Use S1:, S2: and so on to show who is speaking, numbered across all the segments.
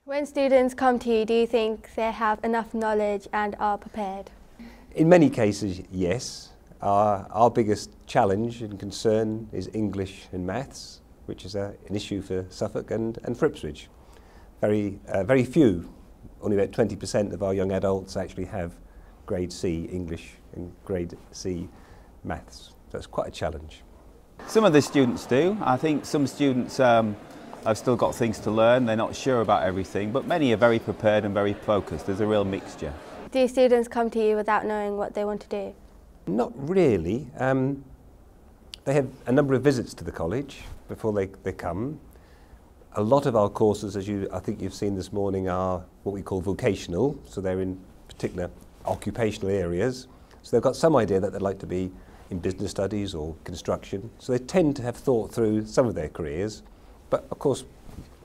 S1: When students come to you, do you think they have enough knowledge and are prepared?
S2: In many cases, yes. Our biggest challenge and concern is English and maths, which is an issue for Suffolk and for Ipswich. Very few, only about 20% of our young adults actually have grade C English and grade C maths. So it's quite a challenge.
S3: Some of the students do. I think some students have still got things to learn. They're not sure about everything, but many are very prepared and very focused. There's a real mixture.
S1: Do students come to you without knowing what they want to do?
S2: Not really. They have a number of visits to the college before they come. A lot of our courses, as I think you've seen this morning, are what we call vocational, so they're in particular occupational areas. So they've got some idea that they'd like to be in business studies or construction. So they tend to have thought through some of their careers. But of course,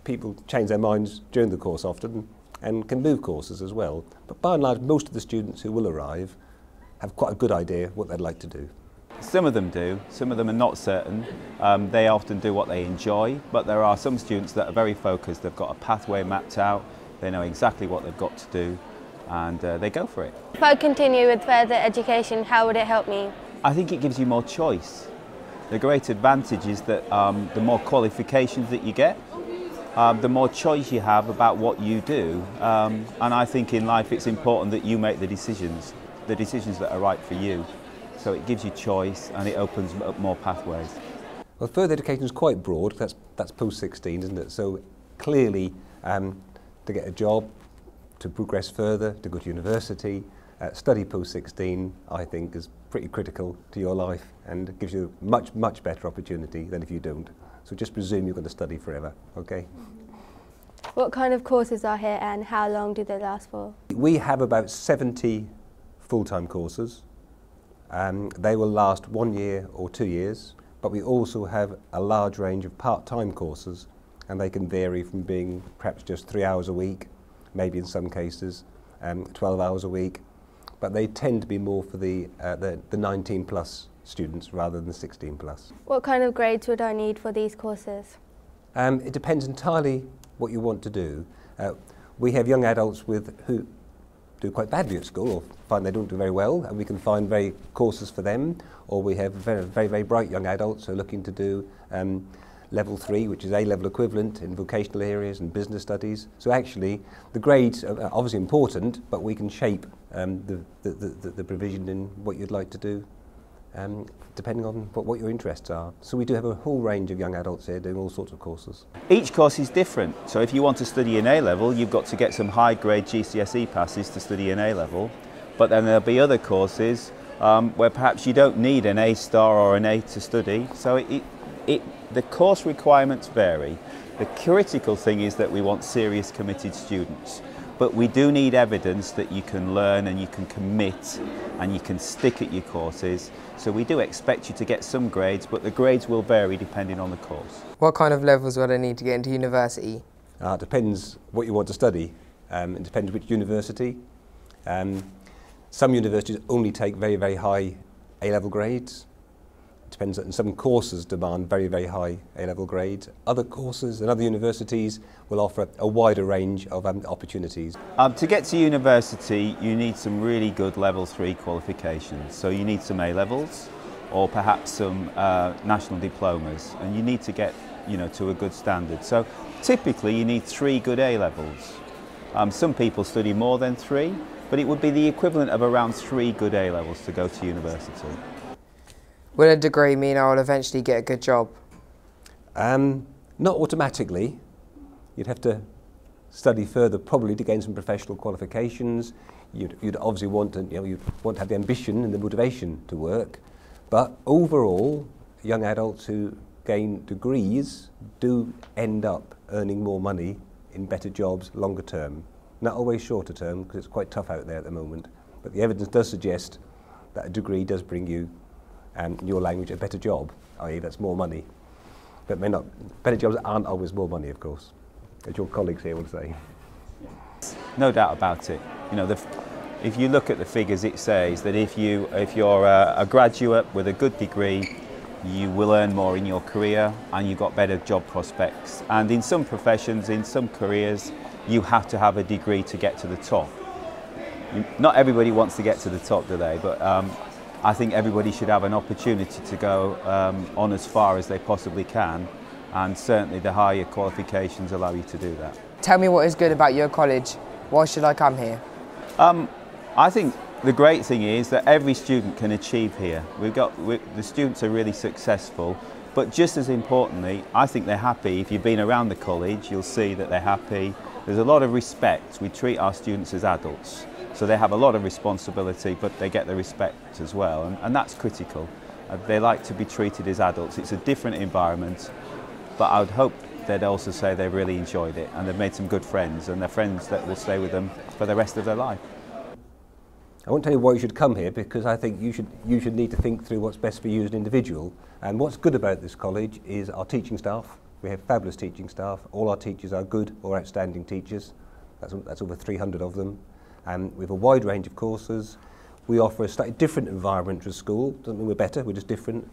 S2: people change their minds during the course often and can move courses as well. But by and large, most of the students who will arrive have quite a good idea what they'd like to do.
S3: Some of them do, some of them are not certain. They often do what they enjoy, but there are some students that are very focused. They've got a pathway mapped out, they know exactly what they've got to do, and they go for it.
S1: If I continue with further education, how would it help me?
S3: I think it gives you more choice. The great advantage is that the more qualifications that you get, the more choice you have about what you do. And I think in life it's important that you make the decisions that are right for you. So it gives you choice and it opens up more pathways.
S2: Well, further education is quite broad. That's post-16, isn't it? So clearly, to get a job, to progress further, to go to university, study post-16, I think, is pretty critical to your life and gives you a much better opportunity than if you don't. So just presume you're going to study forever, okay?
S1: What kind of courses are here and how long do they last for?
S2: We have about 70 full-time courses. They will last 1 year or 2 years, but we also have a large range of part-time courses, and they can vary from being perhaps just 3 hours a week, maybe in some cases 12 hours a week, but they tend to be more for the 19 plus students rather than the 16 plus.
S1: What kind of grades would I need for these courses?
S2: It depends entirely what you want to do. We have young adults who do quite badly at school or find they don't do very well, and we can find courses for them, or we have very bright young adults who are looking to do level 3, which is A-level equivalent in vocational areas and business studies. So actually the grades are obviously important, but we can shape the provision in what you'd like to do depending on what your interests are. So we do have a whole range of young adults here doing all sorts of courses.
S3: Each course is different. So if you want to study in A-level, you've got to get some high-grade GCSE passes to study in A-level. But then there'll be other courses where perhaps you don't need an A-star or an A to study. So the course requirements vary. The critical thing is that we want serious, committed students. But we do need evidence that you can learn and you can commit and you can stick at your courses. So we do expect you to get some grades, but the grades will vary depending on the course.
S4: What kind of levels would I need to get into university?
S2: It depends what you want to study. It depends which university. Some universities only take very high A-level grades. It depends, and some courses demand very high A-level grades. Other courses and other universities will offer a wider range of opportunities.
S3: To get to university, you need some really good level 3 qualifications. So you need some A-levels or perhaps some national diplomas, and you need to get to a good standard. So typically you need 3 good A-levels. Some people study more than 3, but it would be the equivalent of around 3 good A-levels to go to university.
S4: Will a degree mean I will eventually get a good job?
S2: Not automatically. You'd have to study further, probably to gain some professional qualifications. You'd obviously want to, you'd want to have the ambition and the motivation to work. But overall, young adults who gain degrees do end up earning more money in better jobs longer term. Not always shorter term, because it's quite tough out there at the moment. But the evidence does suggest that a degree does bring you, in your language, a better job, i.e. that's more money. But better jobs aren't always more money, of course, as your colleagues here will say.
S3: No doubt about it. If you look at the figures, it says that if you're a graduate with a good degree, you will earn more in your career and you've got better job prospects. And in some professions, in some careers, you have to have a degree to get to the top. Not everybody wants to get to the top, do they? But I think everybody should have an opportunity to go on as far as they possibly can, and certainly the higher qualifications allow you to do that.
S4: Tell me what is good about your college. Why should I come here?
S3: I think the great thing is that every student can achieve here. The students are really successful, but just as importantly, I think they're happy. If you've been around the college, you'll see that they're happy. There's a lot of respect. We treat our students as adults, so they have a lot of responsibility, but they get the respect as well, and that's critical. They like to be treated as adults. It's a different environment, but I would hope they'd also say they really enjoyed it and they've made some good friends, and they're friends that will stay with them for the rest of their life.
S2: I won't tell you why you should come here, because I think you should need to think through what's best for you as an individual. And what's good about this college is our teaching staff. We have fabulous teaching staff. All our teachers are good or outstanding teachers. That's over 300 of them. We have a wide range of courses. We offer a slightly different environment to school. Doesn't mean we're better, we're just different.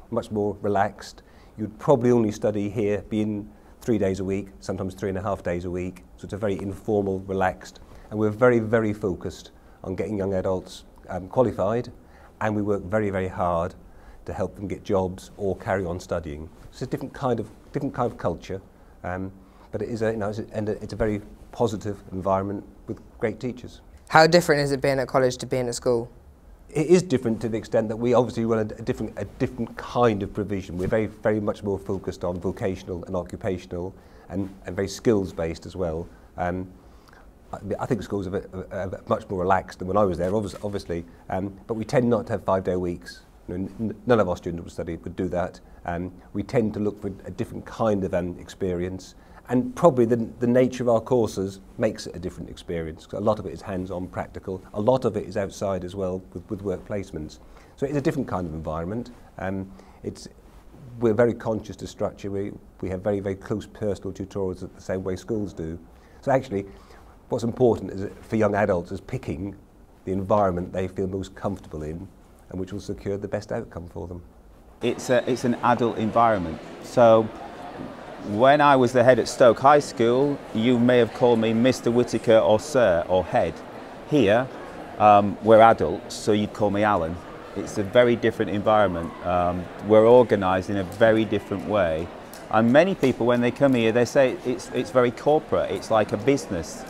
S2: Much more relaxed. You'd probably only study here being 3 days a week, sometimes 3.5 days a week. So it's a very informal, relaxed, and we're very, very focused on getting young adults qualified, and we work very, very hard to help them get jobs or carry on studying. It's a different kind of culture, but it is it's a very positive environment with great teachers.
S4: How different is it being at college to being at school?
S2: It is different to the extent that we obviously run a different kind of provision. We're very much more focused on vocational and occupational, and very skills based as well. I think schools are much more relaxed than when I was there, obviously, but we tend not to have 5-day weeks. None of our students would do that. We tend to look for a different kind of experience, and probably the nature of our courses makes it a different experience. A lot of it is hands-on, practical. A lot of it is outside as well, with work placements. So it's a different kind of environment. We're very conscious to structure. We have very, very close personal tutorials the same way schools do. So actually, what's important is for young adults is picking the environment they feel most comfortable in, and which will secure the best outcome for them.
S3: It's an adult environment. So when I was the head at Stoke High School, you may have called me Mr. Whittaker or Sir or Head. Here, we're adults, so you'd call me Alan. It's a very different environment. We're organised in a very different way. And many people, when they come here, they say it's very corporate, it's like a business.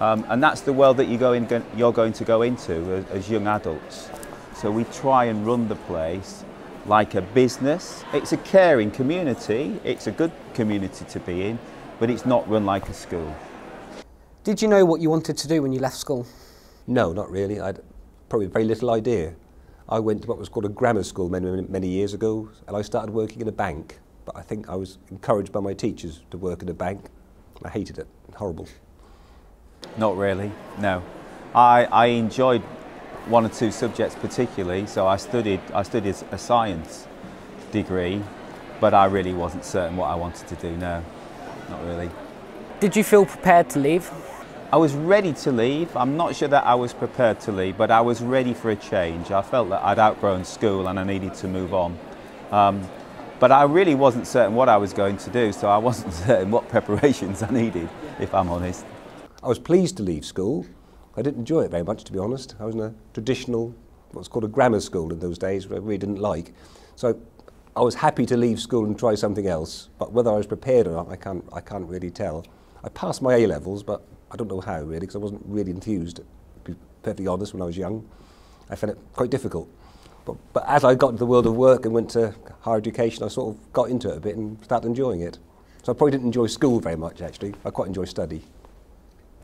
S3: And that's the world that you're going to go into as young adults. So we try and run the place like a business. It's a caring community, it's a good community to be in, but it's not run like a school.
S5: Did you know what you wanted to do when you left school?
S2: No, not really. I'd probably very little idea. I went to what was called a grammar school many years ago, and I started working in a bank. But I think I was encouraged by my teachers to work in a bank. I hated it. Horrible.
S3: Not really, no. I enjoyed one or two subjects particularly, so I studied a science degree, but I really wasn't certain what I wanted to do, no, not really.
S5: Did you feel prepared to leave?
S3: I was ready to leave. I'm not sure that I was prepared to leave, but I was ready for a change. I felt that I'd outgrown school and I needed to move on. But I really wasn't certain what I was going to do, so I wasn't certain what preparations I needed, if I'm honest.
S2: I was pleased to leave school. I didn't enjoy it very much, to be honest. I was in a traditional, what's called a grammar school in those days, which I really didn't like. So I was happy to leave school and try something else, but whether I was prepared or not, I can't really tell. I passed my A-levels, but I don't know how really, because I wasn't really enthused, to be perfectly honest, when I was young. I found it quite difficult. But as I got into the world of work and went to higher education, I sort of got into it a bit and started enjoying it. So I probably didn't enjoy school very much, actually. I quite enjoy study.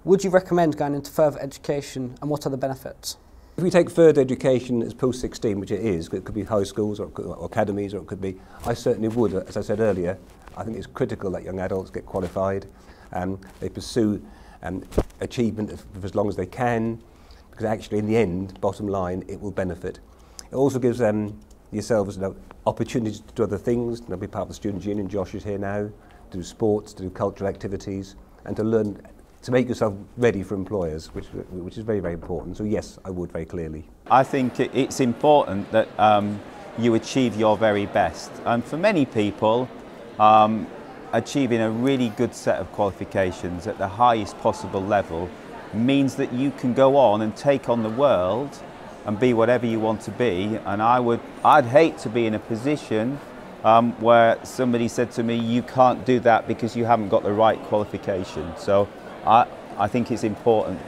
S5: Would you recommend going into further education, and what are the benefits?
S2: If we take further education as post-16, which it is, it could be high schools or academies, or it could be, I certainly would, as I said earlier. I think it's critical that young adults get qualified, they pursue achievement for as long as they can, because actually in the end, bottom line, it will benefit. It also gives yourselves opportunities to do other things, to be part of the Students' Union. Josh is here now, to do sports, to do cultural activities, and to learn to make yourself ready for employers, which is very, very important. So yes, I would, very clearly.
S3: I think it's important that you achieve your very best. And for many people, achieving a really good set of qualifications at the highest possible level means that you can go on and take on the world and be whatever you want to be. And I'd hate to be in a position where somebody said to me, you can't do that because you haven't got the right qualification. So I think it's important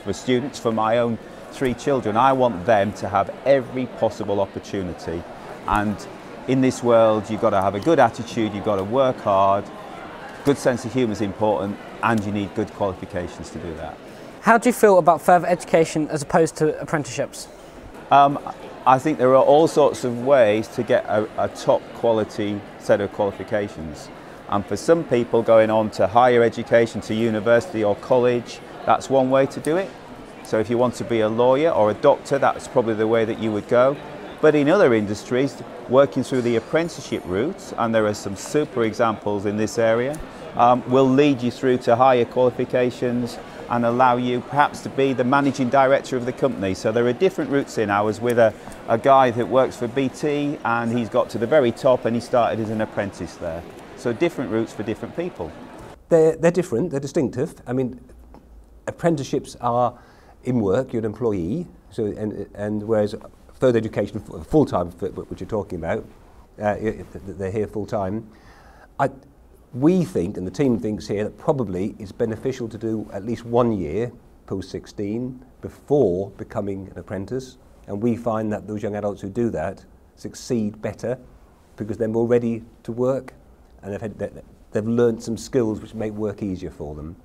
S3: for students, for my own 3 children, I want them to have every possible opportunity. And in this world, you've got to have a good attitude, you've got to work hard, good sense of humour is important, and you need good qualifications to do that.
S5: How do you feel about further education as opposed to apprenticeships?
S3: I think there are all sorts of ways to get a top quality set of qualifications. And for some people going on to higher education, to university or college, that's one way to do it. So if you want to be a lawyer or a doctor, that's probably the way that you would go. But in other industries, working through the apprenticeship route, and there are some super examples in this area, will lead you through to higher qualifications and allow you perhaps to be the managing director of the company. So there are different routes in. I was with a guy that works for BT, and he's got to the very top and he started as an apprentice there. So different routes for different people.
S2: They're different, they're distinctive. I mean, apprenticeships are in work, you're an employee, so, and whereas further education, full-time, which you're talking about, they're here full-time. We think, and the team thinks here, that probably it's beneficial to do at least 1 year post-16 before becoming an apprentice, and we find that those young adults who do that succeed better because they're more ready to work and they've learned some skills which make work easier for them.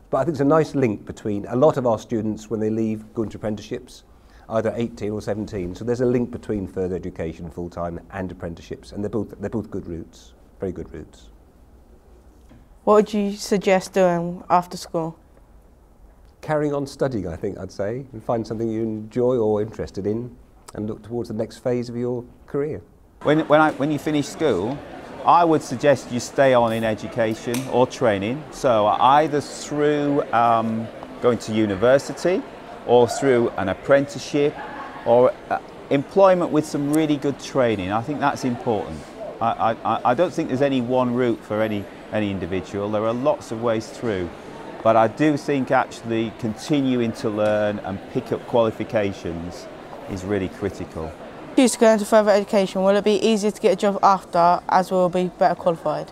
S2: But I think there's a nice link between a lot of our students when they leave go into apprenticeships, either 18 or 17. So there's a link between further education full-time and apprenticeships, and they're both good routes, very good routes.
S6: What would you suggest doing after school?
S2: Carrying on studying, I think I'd say, and find something you enjoy or interested in and look towards the next phase of your career.
S3: When you finish school, I would suggest you stay on in education or training, so either through going to university or through an apprenticeship or employment with some really good training. I think that's important. I don't think there's any one route for any individual. There are lots of ways through, but I do think actually continuing to learn and pick up qualifications is really critical.
S6: Choose to go into further education, will it be easier to get a job after as we'll be better qualified?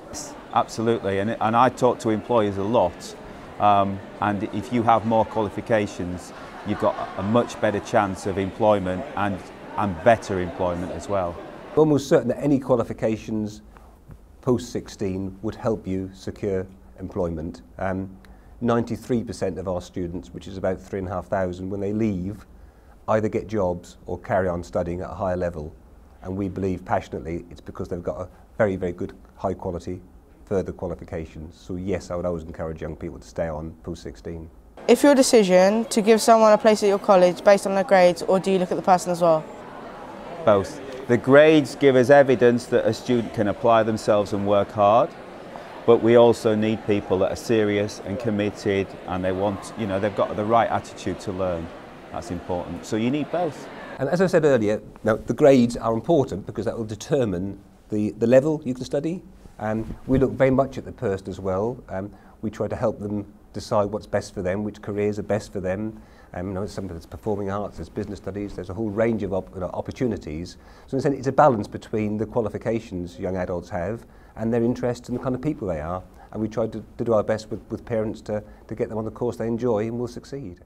S3: Absolutely, and I talk to employers a lot, and if you have more qualifications, you've got a much better chance of employment and better employment as well.
S2: I'm almost certain that any qualifications post-16 would help you secure employment. 93% of our students, which is about 3,500, when they leave, either get jobs or carry on studying at a higher level. And we believe passionately it's because they've got a very, very good, high quality, further qualifications. So yes, I would always encourage young people to stay on post-16.
S6: If your decision to give someone a place at your college based on their grades, or do you look at the person as well?
S3: Both. The grades give us evidence that a student can apply themselves and work hard, but we also need people that are serious and committed, and they want, they've got the right attitude to learn. That's important. So you need both.
S2: And as I said earlier, now the grades are important because that will determine the level you can study. We look very much at the person as well. We try to help them decide what's best for them, which careers are best for them. Some of it's performing arts, there's business studies, there's a whole range of opportunities. So in a sense, it's a balance between the qualifications young adults have and their interests and the kind of people they are. And we try to do our best with parents to get them on the course they enjoy and will succeed.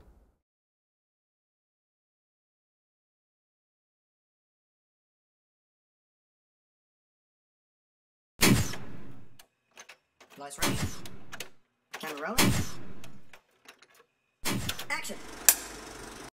S7: Lights ready. Camera rolling. Action.